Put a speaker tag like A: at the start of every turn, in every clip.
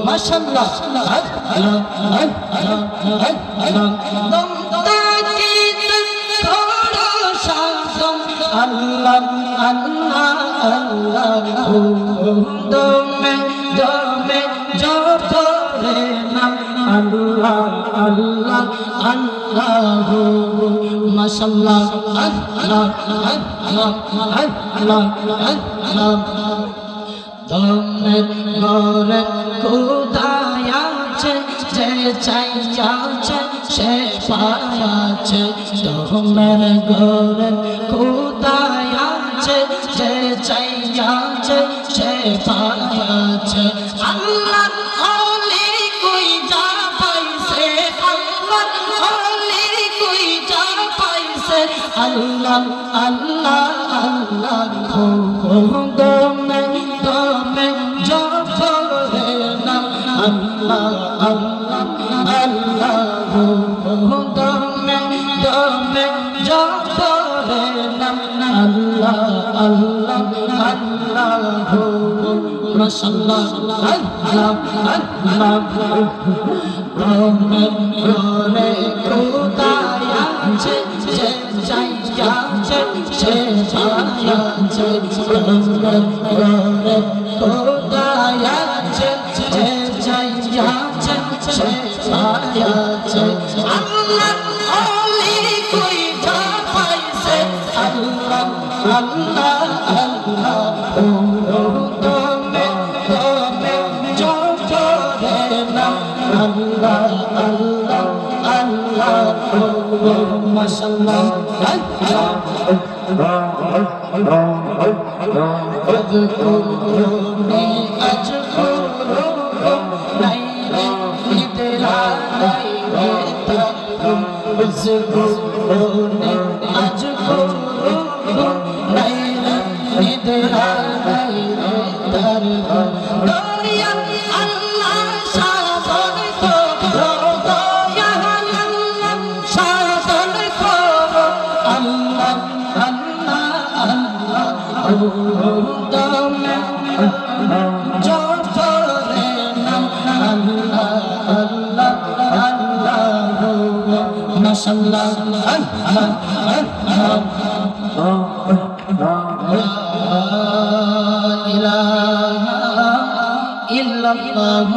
A: মাশাআল্লাহ আল্লাহ আল্লাহ আল্লাহ দমে দমে জপরে নাম আল্লাহ আল্লাহ আল্লাহ মাশাআল্লাহ আল্লাহ আল্লাহ আল্লাহ আল্লাহ দমে গরে কোথায় আছে যে চাইছে সে পায়াছে দমের গরে কোথায় আছে যে চাইছে সে পায়াছে আল্লাহ ওলি কই যা পাইছে আল্লাহ ওলি কই যা পাইছে আল্লাহ আল্লাহ আল্লাহ দমে দমে জপরে নাম আল্লাহ আল্লাহ আল্লাহ দমে দমে জপরে নাম আল্লাহ আল্লাহ আল্লাহ মাশাআল্লাহ আল্লাহ আল্লাহ দমে করে কোথায় আছে যে চাইছে সে পায়াছে দমে করে কোথায় আছে যে চাইছে সে পায়াছে আল্লাহ ওলি কই যা পাইছে আল্লাহ আল্লাহ আল্লাহ দমে দমে জপরে নাম আল্লাহ আল্লাহ আল্লাহ মাশাআল্লাহ আযকুরুনি আযকুরু লাইলা নিদ্রা লাইলা আযকুরুনি আযকুরু লাইলা নিদ্রা লাইলা দরিয়া আল্লাহ সাধন করো দয়া আল্লাহ সাধন করো আল্লাহ আল্লাহ আল্লাহ দমে জপরে নাম আল্লাহ আল্লাহ আল্লাহ মাশাআল্লাহ আল্লাহ আল্লাহ লা ইলাহা ইল্লাল্লাহ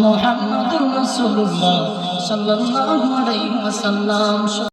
A: মুহাম্মাদুর রাসূলুল্লাহ সাল্লাল্লাহু আলাইহি ওয়াসাল্লাম।